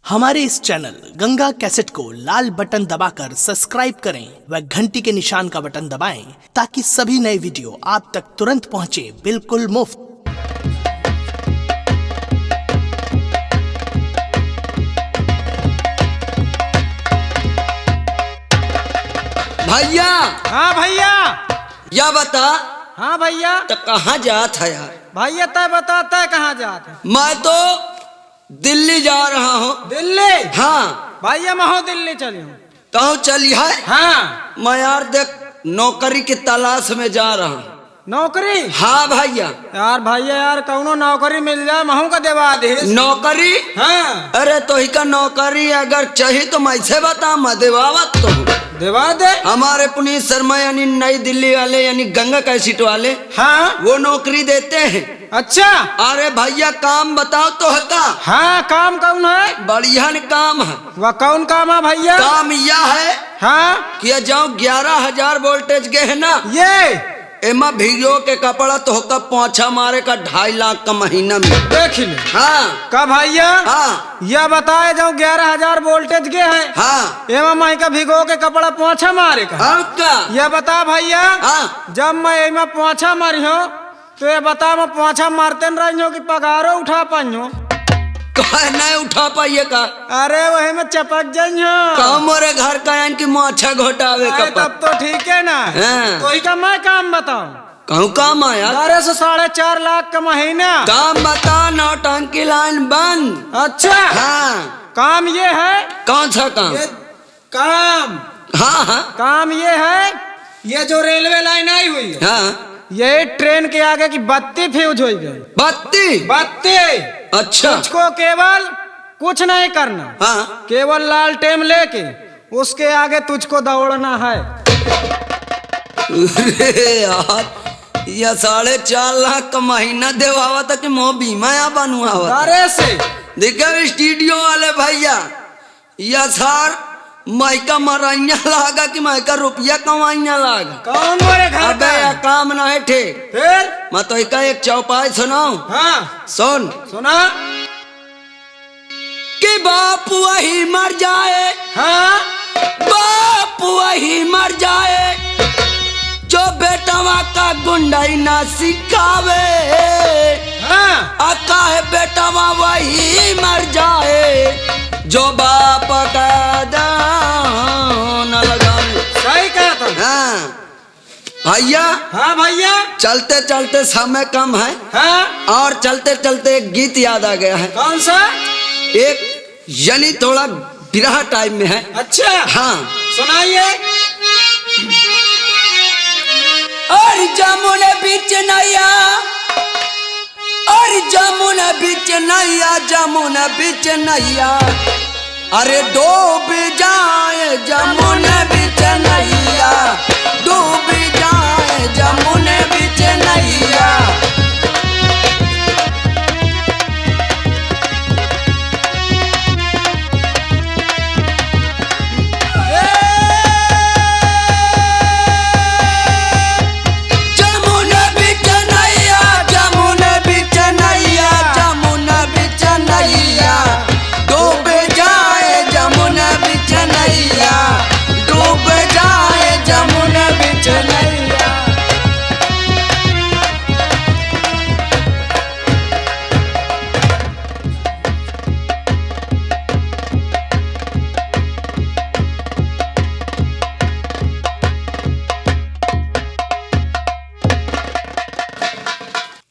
हमारे इस channel Ganga cassette को लाल button दबाकर सब्सक्राइब करें व घंटी के निशान का बटन दबाएं ताकि सभी नए वीडियो आप तक तुरंत पहुंचे बिल्कुल मुफ्त। भैया। हाँ भैया। या बता। हाँ भैया। तो कहाँ जात है यार? भैया तय बताता है कहाँ जात है। मैं तो दिल्ली जा रहा हूँ। दिल्ली? हाँ भैया मैं हूँ दिल्ली चली हूँ। तो चली है। हाँ मैं यार देख नौकरी की तलाश में जा रहा हूँ। नौकरी? हाँ भैया। यार भैया यार कौनो नौकरी मिल जाए महू का देवा दे। नौकरी? हाँ। अरे तो ही का नौकरी अगर चाहिए तो मैं से बता, मैं देवावत तो हूँ। देवा दे। हमारे पुनीत शर्मा यानी नई दिल्ली वाले यानी गंगा कैसेट वाले, हाँ वो नौकरी देते हैं। अच्छा। अरे भैया काम बताओ तो हता। हाँ काम कौन है? बढ़िया काम है। वह कौन काम है भैया? काम यह है हाँ कि जाओ 11,000 वोल्टेज के है ना, ये एमा भिगो के कपड़ा तो होकर पोछा मारे का 2.5 लाख का महीना में। देख ले। हाँ का भैया? हाँ यह बताए जाओ 11,000 वोल्टेज के है। हाँ एमा माई का भिगो के कपड़ा पोछा मारे का। हाँ का यह बता भैया। हाँ जब मैं एमा पोछा मारी हो तो ये बता मैं पोछा मारते न रही हो कि पगारो उठा पाई हो? कहे नहीं उठा पाइए का। अरे वही में चपक जाइ हो। काम मोरे घर का यानी कि मोछा घोटावे का। तब तो ठीक है ना। हाँ। तो ही का मैं काम बताऊं? कहूँ काम आया 12 से 4.5 लाख का महीना। काम बता। नौटंकी लाइन बंद। अच्छा हाँ काम ये है। कौन सा काम? ये काम हाँ हाँ काम ये है, ये जो रेलवे लाइन आई हुई है, हाँ ये ट्रेन के आगे की बत्ती फ्यूज हो गई। बत्ती? बत्ती। अच्छा। तुझको केवल कुछ नहीं करना, हाँ केवल लालटेन लेके उसके आगे तुझको दौड़ना है। अरे यार यह 4.5 लाख का महीना देवावा था कि मोह बीमा या बनुआ हुआ। अरे से देखा स्टूडियो वाले भैया, यह सार माइका मराइया लागा कि माइका रुपया कमाइया लागा। कौन मोरे घर अबे का? यह काम ना है ठे। फिर मैं तो इका एक चौपाई सुनाऊं। हाँ सुन। सुना। कि बाप वही मर जाए, हाँ बाप वही मर जाए जो बेटवा का गुंडाई ना सिखावे। हाँ अका है बेटवा वही मर जाए जो बाप का दान लगावे। सही कहा था। हाँ भैया। हाँ भैया। चलते चलते समय कम है हाँ और चलते चलते एक गीत याद आ गया है। कौन सा? एक यानी थोड़ा विरह टाइम में है। अच्छा हाँ सुनाइए। और जमुने बीच नैया, और जमुने बीच नैया, जमुने बीच नैया, अरे डूब जाए जमुने बीच नैया, डूब जाए जमुने बीच नैया।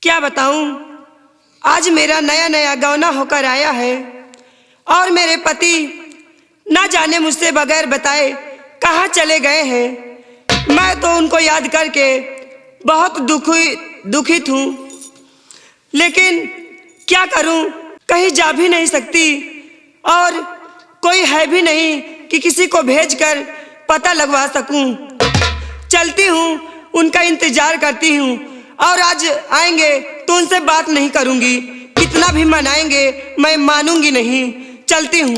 क्या बताऊं, आज मेरा नया नया गौना होकर आया है और मेरे पति ना जाने मुझसे बगैर बताए कहाँ चले गए हैं। मैं तो उनको याद करके बहुत दुखित हूँ, लेकिन क्या करूं, कहीं जा भी नहीं सकती और कोई है भी नहीं कि किसी को भेजकर पता लगवा सकूं। चलती हूँ, उनका इंतजार करती हूँ और आज आएंगे तो उनसे बात नहीं करूंगी। कितना भी मनाएंगे मैं मानूंगी नहीं। चलती हूँ।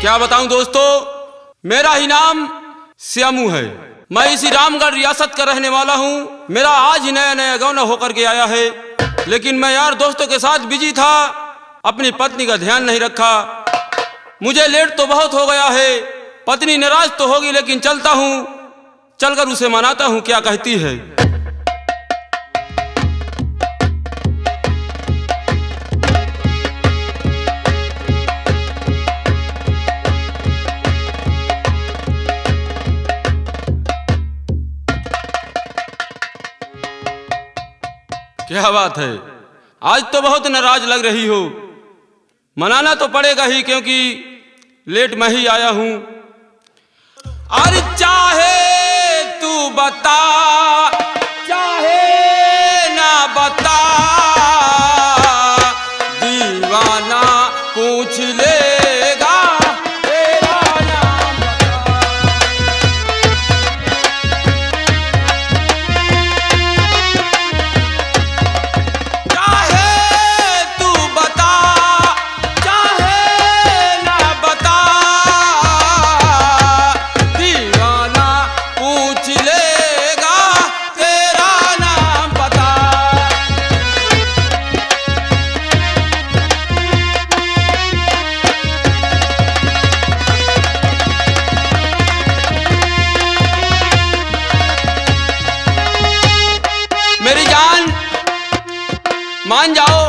क्या बताऊं दोस्तों, मेरा ही नाम श्यामू है। मैं इसी रामगढ़ रियासत का रहने वाला हूँ। मेरा आज ही नया नया गौना होकर के आया है, लेकिन मैं यार दोस्तों के साथ बिजी था, अपनी पत्नी का ध्यान नहीं रखा। मुझे लेट तो बहुत हो गया है, पत्नी नाराज तो होगी, लेकिन चलता हूँ, चलकर उसे मनाता हूँ क्या कहती है। क्या बात है, आज तो बहुत नाराज लग रही हो। मनाना तो पड़ेगा ही, क्योंकि लेट मैं ही आया हूं। अरे चाहे तू बता, चाहे ना बता, दीवाना पूछ लेगा तेरा नाम बता। चाहे तू बता, चाहे ना बता, दीवाना पूछ लेगा तेरा नाम बता। मेरी जान मान जाओ,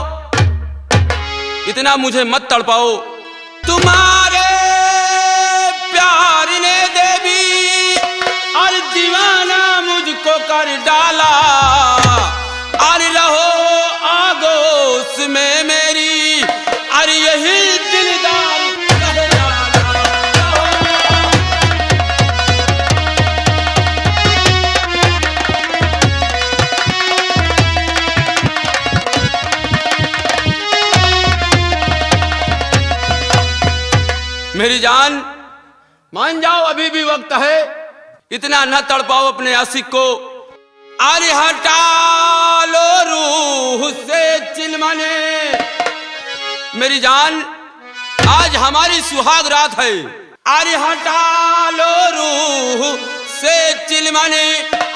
इतना मुझे मत तड़पाओ। तुम्हारे प्यार ने देवी और दीवाना मुझको कर डाला। और रहो आगोश में मेरी, और यही दिलदार कर डाला। मेरी जान मान जाओ, अभी भी वक्त है, इतना न तड़पाओ अपने आशिक को। अरे हटा लो रूह से चिलमने। मेरी जान आज हमारी सुहाग रात है। अरे हटा लो रूह से चिलमने,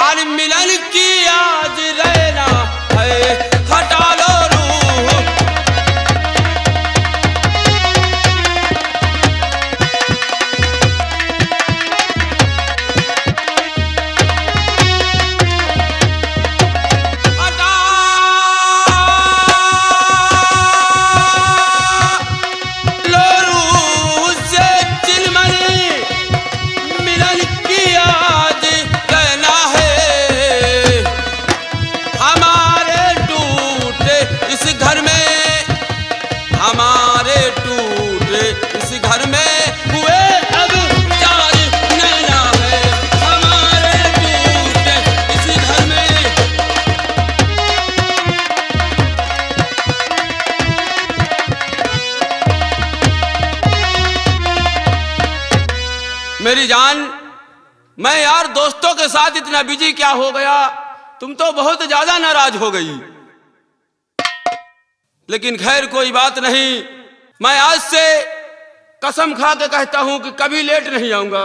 अरे मिलन की आज रहना है। हटा लो रूह, हमारे टूटे इस घर में हुए अब चार नैना है। हमारे टूटे इस घर में। मेरी जान मैं यार दोस्तों के साथ इतना बिजी क्या हो गया, तुम तो बहुत ज्यादा नाराज हो गई। लेकिन खैर कोई बात नहीं, मैं आज से कसम खा के कहता हूं कि कभी लेट नहीं आऊंगा।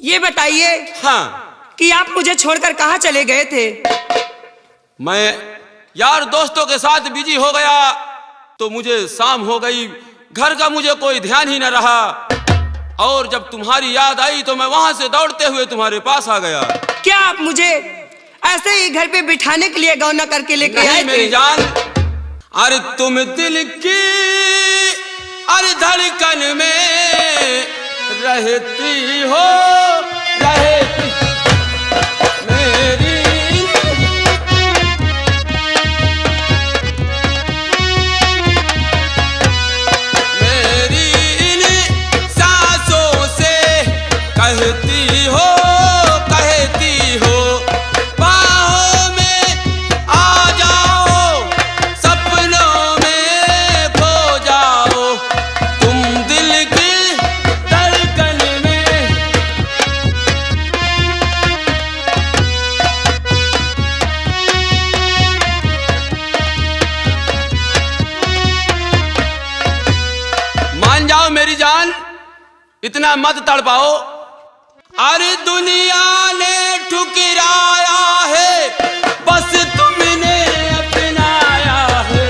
ये बताइए हाँ, कि आप मुझे छोड़कर कहाँ चले गए थे? मैं यार दोस्तों के साथ बिजी हो गया, तो मुझे शाम हो गई, घर का मुझे कोई ध्यान ही न रहा। और जब तुम्हारी याद आई तो मैं वहां से दौड़ते हुए तुम्हारे पास आ गया। क्या आप मुझे ऐसे ही घर पे बिठाने के लिए गौना करके लेके आए थे? मेरी जान, अरे तुम दिल की अरे धड़कन में रहती हो, रहती मेरी। मेरी इन सांसों से कहती हो, कहती हो, बाहों में आ जाओ, सपनों में खो जाओ, तुम दिल की धड़कन में। मान जाओ मेरी जान, इतना मत तड़पाओ। अरे दुनिया ने ठुकराया है, बस तुमने अपनाया है।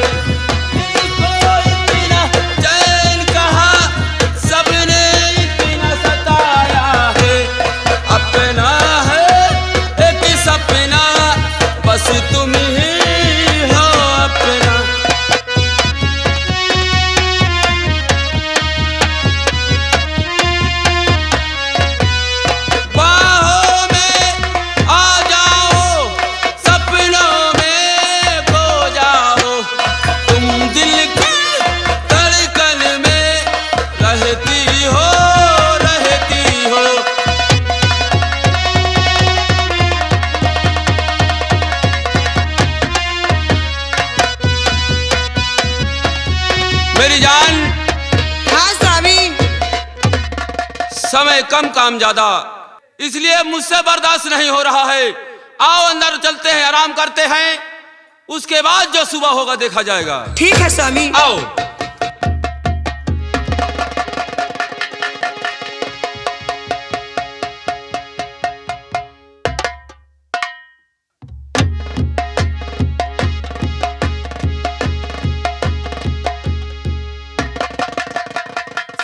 इसको इतना चैन कहा, सबने इतना सताया है। अपना है एक सपना, बस तुम ही हो अपना। बाहों में आ जाओ, सपनों में खो जाओ, तुम दिल की धड़कन में रहती हो, रहती हो। मेरी जान, हाँ स्वामी। समय कम काम ज्यादा, इसलिए मुझसे बर्दाश्त नहीं हो रहा है। आओ अंदर चलते हैं, आराम करते हैं, उसके बाद जो सुबह होगा देखा जाएगा। ठीक है स्वामी। आओ।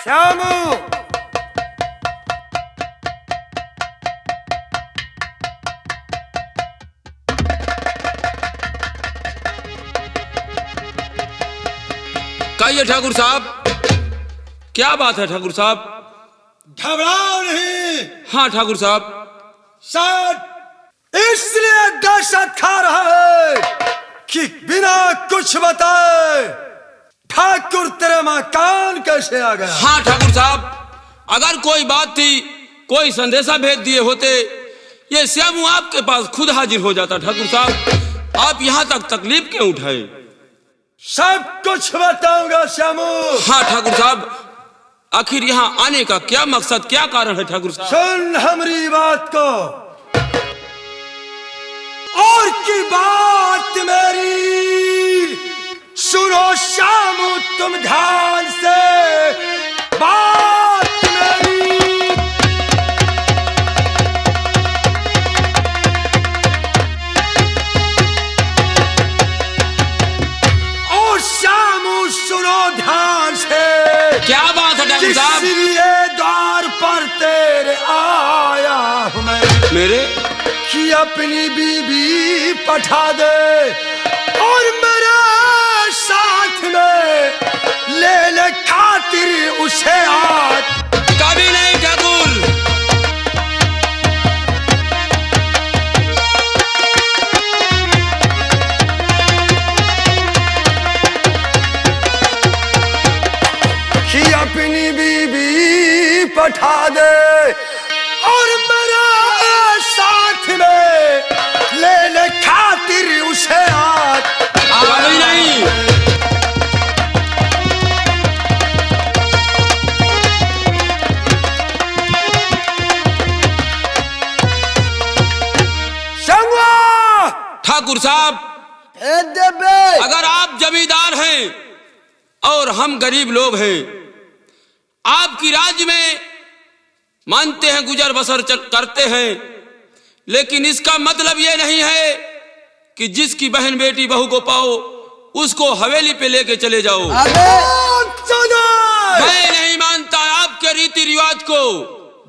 श्यामू, कहिए ठाकुर साहब, क्या बात है ठाकुर साहब? घबराओ नहीं, हाँ ठाकुर साहब। शायद इसलिए दहशत खा रहा है कि बिना कुछ बताए ठाकुर तेरे मकान कैसे आ गया? हाँ ठाकुर साहब, अगर कोई बात थी, कोई संदेशा भेज दिए होते, ये श्यामू आपके पास खुद हाजिर हो जाता। ठाकुर साहब, आप यहाँ तक तकलीफ क्यों उठाए? सब कुछ बताऊंगा श्यामू। हाँ ठाकुर साहब, आखिर यहाँ आने का क्या मकसद, क्या कारण है ठाकुर साहब? सुन हमारी बात को, और की बात मेरी सुनो श्यामू, तुम ध्यान से बात मेरी। और श्यामू सुनो ध्यान से, क्या बात है ठाकुर साहब? इसलिए द्वार पर तेरे आया हूं मैं, मेरे कि अपनी बीबी पठा दे और मेरे साथ में ले ले खातिर उसे आज। कभी नहीं ठाकुर। कि अपनी बीबी पठा दे और मेरे साथ में ले ले खातिर उसे आज। कभी नहीं। ठाकुर साहब, अगर आप जमींदार हैं और हम गरीब लोग हैं, आपकी राज्य में मानते हैं गुजर बसर करते हैं, लेकिन इसका मतलब यह नहीं है कि जिसकी बहन बेटी बहू को पाओ उसको हवेली पे लेके चले जाओ। मैं नहीं मानता आपके रीति रिवाज को।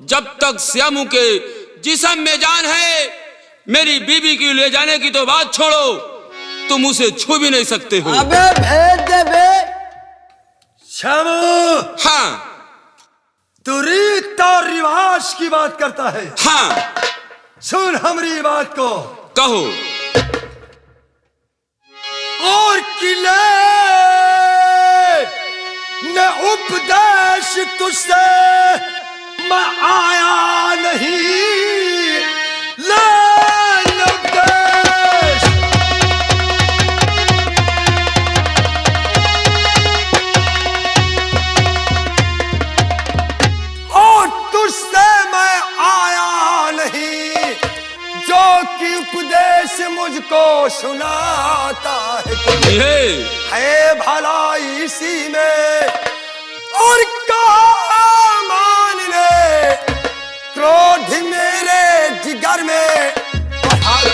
जब तक श्यामू के जिस्म में जान है, मेरी बीबी की ले जाने की तो बात छोड़ो, तुम उसे छू भी नहीं सकते हो। अबे भेज दे बे। श्यामू, हाँ तू रीत और रिवाज की बात करता है। हाँ, सुन हमारी बात को। कहो। और किले ने उपदेश तुझसे मैं आया नहीं, ले उपदेश। और तुझसे मैं आया नहीं, जो कि उपदेश मुझको सुनाता ये है भला इसी में। और का मान ले क्रोध जिगर में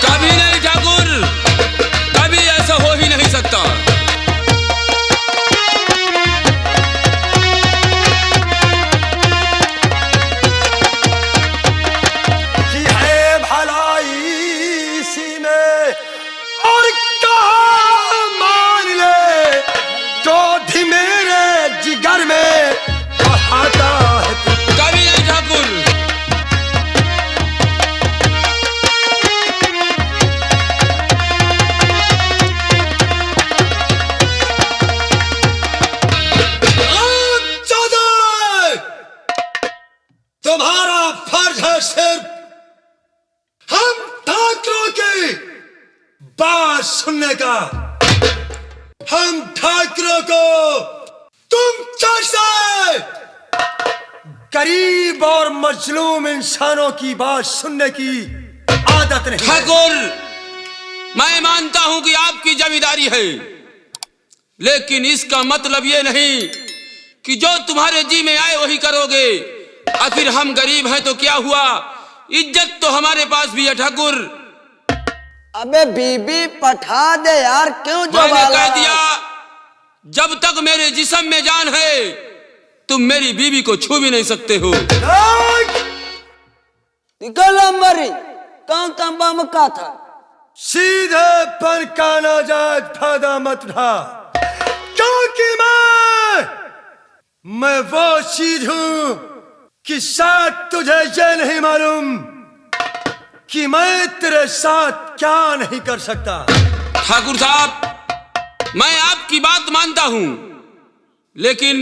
कभी नहीं ठाकुर, कभी ऐसा हो ही नहीं सकता। कि है भलाई इसी में और कहा मान ले क्रोध मेरे जिगर में बढ़ाता है तू। कभी नहीं ठाकुर, तुम्हारा फर्ज है सिर्फ हम ठाकरों की बात सुनने का। हम ठाकरों को तुम जैसे गरीब और मजलूम इंसानों की बात सुनने की आदत नहीं। ठाकुर मैं मानता हूं कि आपकी जमींदारी है, लेकिन इसका मतलब ये नहीं कि जो तुम्हारे जी में आए वही करोगे। आखिर हम गरीब हैं तो क्या हुआ, इज्जत तो हमारे पास भी है ठाकुर। अबे बीबी पठा दे यार, क्यों जो मैंने कह दिया जब तक मेरे जिस्म में जान है तुम मेरी बीवी को छू भी नहीं सकते हो। मरी कहाँ बम का था। सीधे पर का ना जाए फायदा मत उठा, क्योंकि मैं वो चीज हूं कि शायद तुझे ये नहीं मालूम कि मैं तेरे साथ क्या नहीं कर सकता। ठाकुर साहब मैं आपकी बात मानता हूं, लेकिन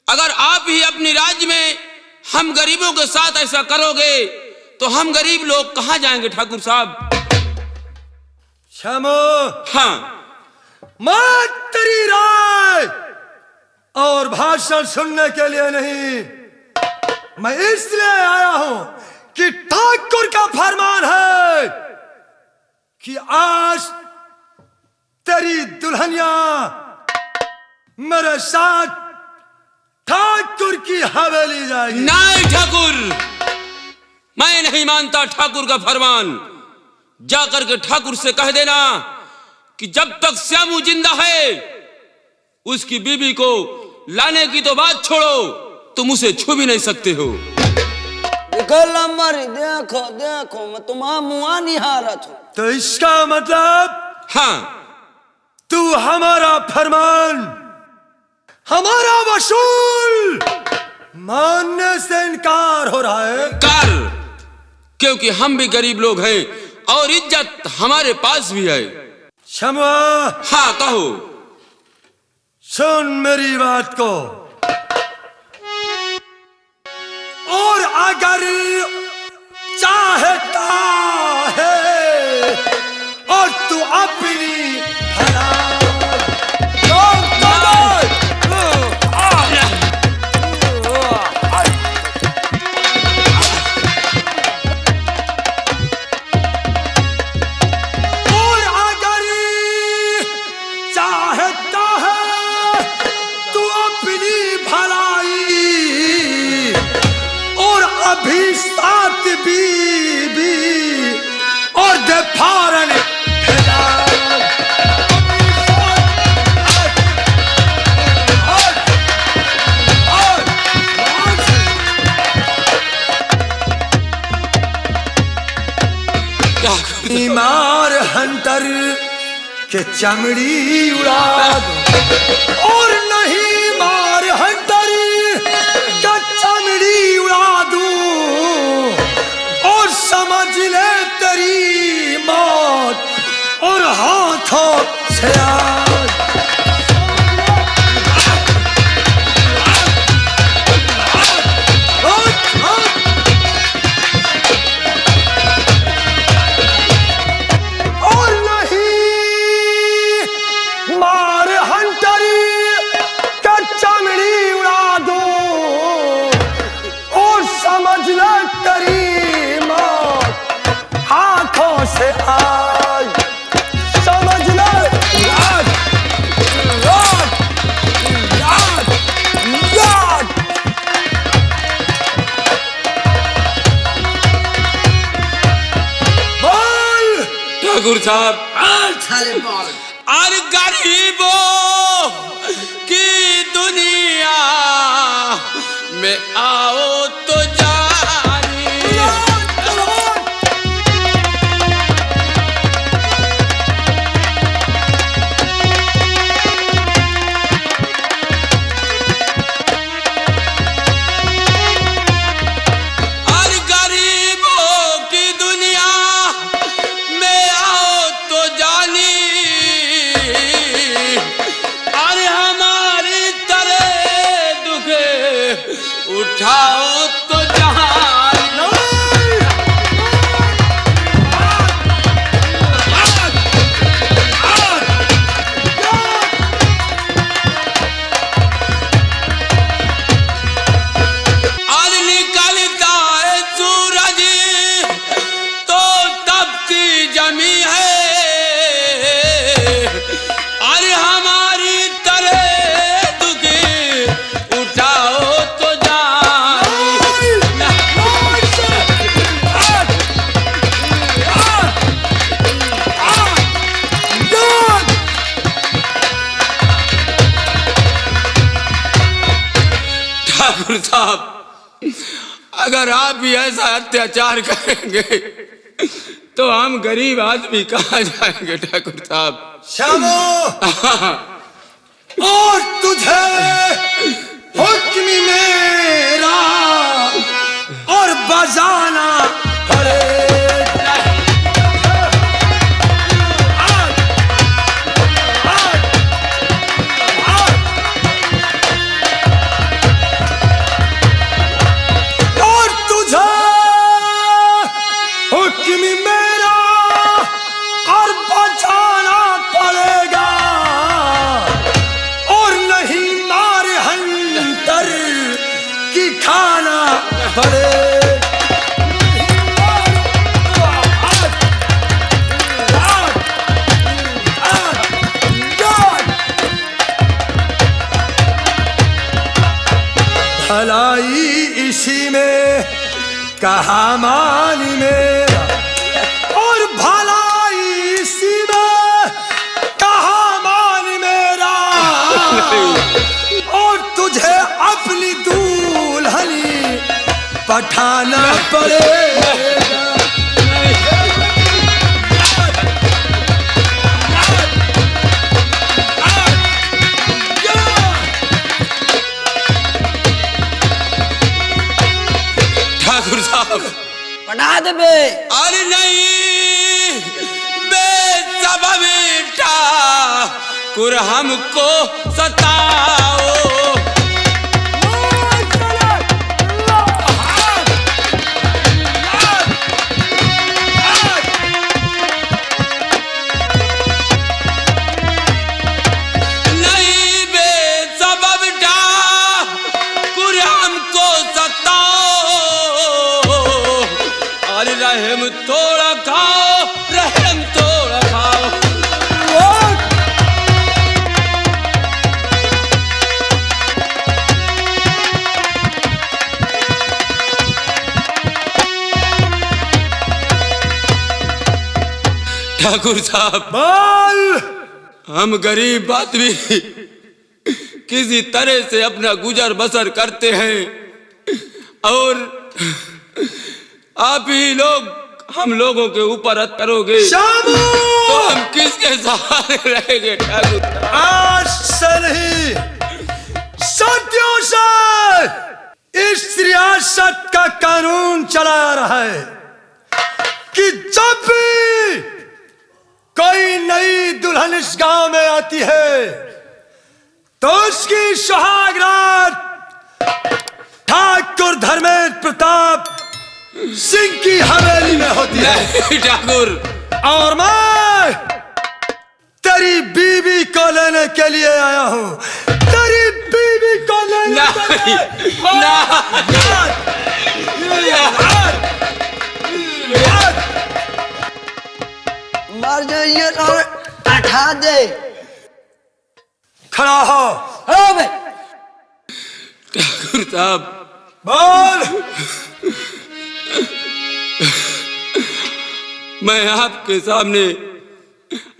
अगर आप ही अपनी राज्य में हम गरीबों के साथ ऐसा करोगे तो हम गरीब लोग कहां जाएंगे ठाकुर साहब। क्षमो, हाँ मैं तेरी राय और भाषण सुनने के लिए नहीं, मैं इसलिए आया हूं कि ठाकुर का फरमान है कि आज तेरी दुल्हनिया मेरे साथ ठाकुर की हवेली जाएगी। नहीं ठाकुर, मैं नहीं मानता ठाकुर का फरमान। जाकर के ठाकुर से कह देना कि जब तक श्यामू जिंदा है उसकी बीबी को लाने की तो बात छोड़ो, तुम उसे छू भी नहीं सकते हो। मरी देखो देखो मैं तुम्हारा मुआ निहारा छू। तो इसका मतलब हाँ तू हमारा फरमान, हमारा वसूल मानने से इनकार हो रहा है। कार, क्योंकि हम भी गरीब लोग हैं और इज्जत हमारे पास भी है। क्षमा, हाँ कहो। सुन मेरी बात को, और अगर चाहता है और तू अपनी भला अभी साथ बीबी और दे फारन बीमार हंटर के चमड़ी उड़ा दो और नहीं मार हंटर के चमड़ी उड़ा दूं और समझ ले तेरी मौत और हाथों से ठाकुर साहब, साले बोल। और गरीबों की दुनिया में आओ तो जानी। और गरीबों की दुनिया में आओ तो जानी, अरे हमारी तरह दुख उठाओ तो जानी। और निकलता है सूरज तो तपती जमी है, अरे हमारी तरह दुख उठाओ तो जानी। ठाकुर साहब, अगर आप भी ऐसा अत्याचार करेंगे तो हम गरीब आदमी कहाँ जाएंगे ठाकुर साहब। श्यामो, और तुझे हुक्म मेरा और बजाना पड़ेगा। और तुझे हुक्म मेरा और बजाना पड़ेगा, और नहीं मार हंटर की खाना पड़ेगा। भलाई इसी में कहा मानी मेरा, और भलाई इसी में कहा मानी मेरा, और तुझे अपनी दूल्हनी पठाना पड़ेगा। ठाकुर साहब, पढ़ा दे बे। अरे नहीं बेसबब ठाकुर हमको सताओ। नहीं बेसबब ठाकुर हमको सताओ, और रहम थोड़ा खाओ, रहम थोड़ा खाओ। ठाकुर साहब, बोल। हम गरीब आदमी किसी तरह से अपना गुजर बसर करते हैं, और आप ही लोग हम लोगों के ऊपर हथ करोगे शामू, तो हम किसके सहारे रहेंगे ठाकुर साहब? आज से नहीं, सदियों से इस रियासत का कानून चला रहा है कि जब भी कोई नई दुल्हन इस गांव में आती है तो उसकी सुहाग रात ठाकुर धर्मेंद्र प्रताप सिंह की हवेली में होती है। नहीं ठाकुर, और मैं तेरी बीवी को लेने के लिए आया हूँ, तेरी बीवी को लेने के लिए। मर जाइए और उठा दे। खड़ा हो। हो बे। ठाकुर साहब, बोल। मैं आपके सामने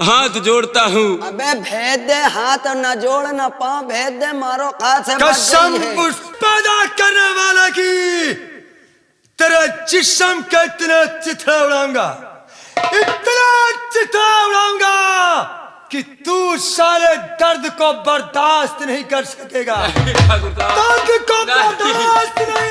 हाथ जोड़ता हूँ। अबे भेज दे हाथ, न जोड़ न पाँव, भेज दे, मारो हाथ से बच कसम गई है। उस पैदा करने वाला की तेरे जिस्म का इतना चिथड़ा उड़ाऊंगा, इतना चिथड़ा उड़ाऊंगा कि तू सारे दर्द को बर्दाश्त नहीं कर सकेगा। ठाकुर साहब, दर्द को नहीं। बर्दाश्त नहीं।